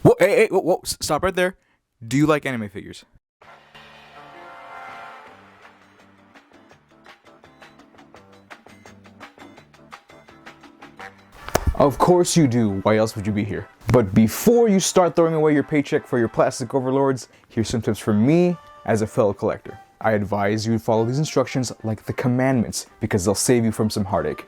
Whoa, hey, whoa, whoa, stop right there. Do you like anime figures? Of course you do, why else would you be here? But before you start throwing away your paycheck for your plastic overlords, here's some tips from me as a fellow collector. I advise you follow these instructions like the commandments because they'll save you from some heartache.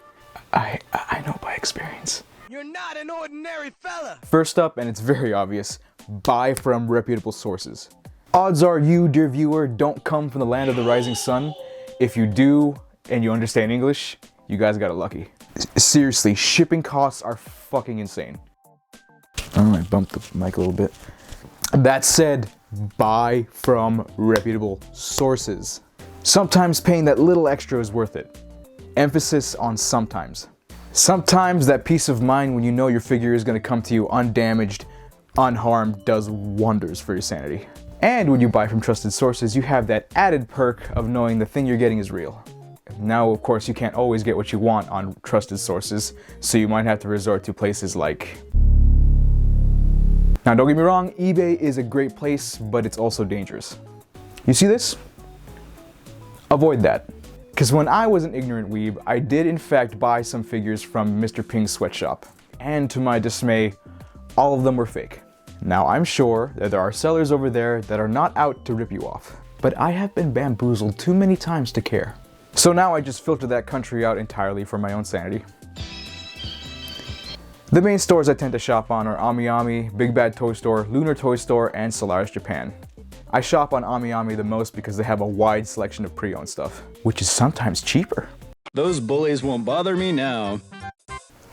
I know by experience. You're not an ordinary fella! First up, and it's very obvious, buy from reputable sources. Odds are you, dear viewer, don't come from the land of the rising sun. If you do, and you understand English, you guys got it lucky. Seriously, shipping costs are fucking insane. Oh, I bumped the mic a little bit. That said, buy from reputable sources. Sometimes paying that little extra is worth it. Emphasis on sometimes. Sometimes that peace of mind when you know your figure is going to come to you undamaged, unharmed, does wonders for your sanity. And when you buy from trusted sources, you have that added perk of knowing the thing you're getting is real. Now, of course, you can't always get what you want on trusted sources, so you might have to resort to places like... Now, don't get me wrong, eBay is a great place, but it's also dangerous. You see this? Avoid that. Because when I was an ignorant weeb, I did in fact buy some figures from Mr. Ping's sweatshop. And to my dismay, all of them were fake. Now, I'm sure that there are sellers over there that are not out to rip you off. But I have been bamboozled too many times to care. So now I just filter that country out entirely for my own sanity. The main stores I tend to shop on are AmiAmi, Big Bad Toy Store, Lunar Toy Store, and Solaris Japan. I shop on AmiAmi the most because they have a wide selection of pre-owned stuff, which is sometimes cheaper. Those bullies won't bother me now.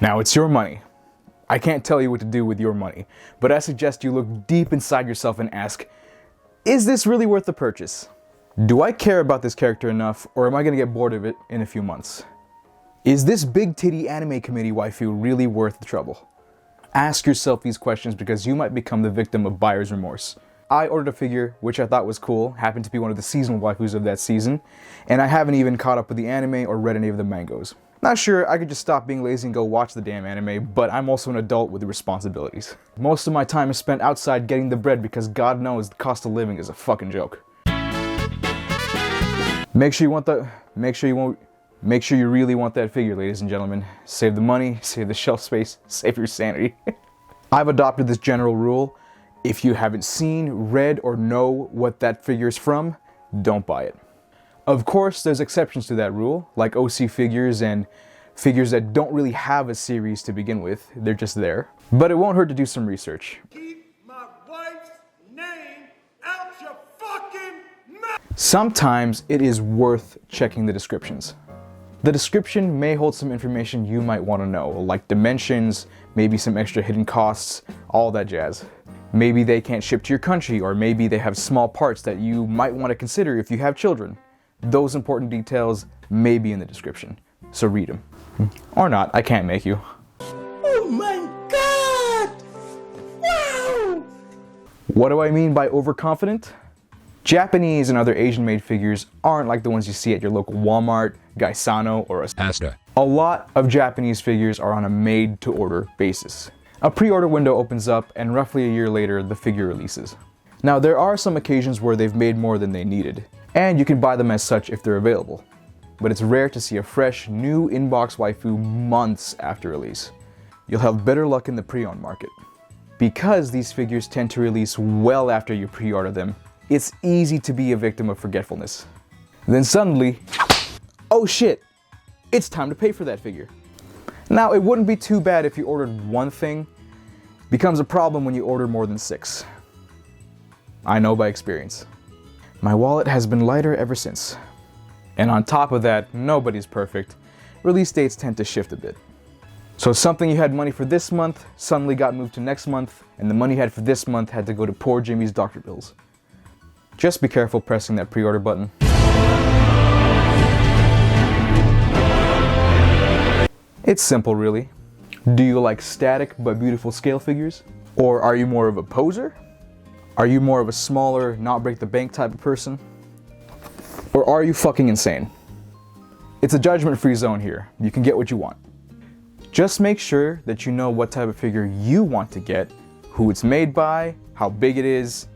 Now it's your money. I can't tell you what to do with your money, but I suggest you look deep inside yourself and ask, is this really worth the purchase? Do I care about this character enough, or am I gonna get bored of it in a few months? Is this big titty anime committee waifu really worth the trouble? Ask yourself these questions because you might become the victim of buyer's remorse. I ordered a figure which I thought was cool, happened to be one of the seasonal waifus of that season, and I haven't even caught up with the anime or read any of the mangas. Not sure I could just stop being lazy and go watch the damn anime, but I'm also an adult with responsibilities. Most of my time is spent outside getting the bread because God knows the cost of living is a fucking joke. Make sure you really want that figure, ladies and gentlemen. Save the money, save the shelf space, save your sanity. I've adopted this general rule. If you haven't seen, read, or know what that figure is from, don't buy it. Of course, there's exceptions to that rule, like OC figures and figures that don't really have a series to begin with. They're just there. But it won't hurt to do some research. Keep my wife's name out your fucking mouth! Sometimes it is worth checking the descriptions. The description may hold some information you might want to know, like dimensions, maybe some extra hidden costs, all that jazz. Maybe they can't ship to your country, or maybe they have small parts that you might want to consider if you have children. Those important details may be in the description, so read them. Or not, I can't make you. Oh my god! Wow! What do I mean by overconfident? Japanese and other Asian-made figures aren't like the ones you see at your local Walmart, Gaisano, or Asda. A lot of Japanese figures are on a made-to-order basis. A pre-order window opens up, and roughly a year later, the figure releases. Now, there are some occasions where they've made more than they needed, and you can buy them as such if they're available. But it's rare to see a fresh, new inbox waifu months after release. You'll have better luck in the pre-owned market. Because these figures tend to release well after you pre-order them, it's easy to be a victim of forgetfulness. Then suddenly, oh shit, it's time to pay for that figure. Now, it wouldn't be too bad if you ordered one thing. Becomes a problem when you order more than 6. I know by experience. My wallet has been lighter ever since. And on top of that, nobody's perfect. Release dates tend to shift a bit. So something you had money for this month suddenly got moved to next month, and the money you had for this month had to go to poor Jimmy's doctor bills. Just be careful pressing that pre-order button. It's simple, really. Do you like static but beautiful scale figures? Or are you more of a poser? Are you more of a smaller, not break the bank type of person? Or are you fucking insane? It's a judgment-free zone here. You can get what you want. Just make sure that you know what type of figure you want to get, who it's made by, how big it is,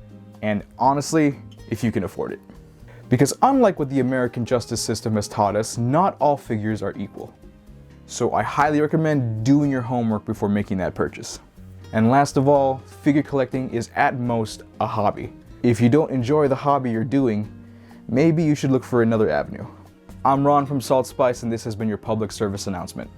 and honestly, if you can afford it. Because unlike what the American justice system has taught us, not all figures are equal. So I highly recommend doing your homework before making that purchase. And last of all, figure collecting is at most a hobby. If you don't enjoy the hobby you're doing, maybe you should look for another avenue. I'm Ron from Salt Spice, and this has been your public service announcement.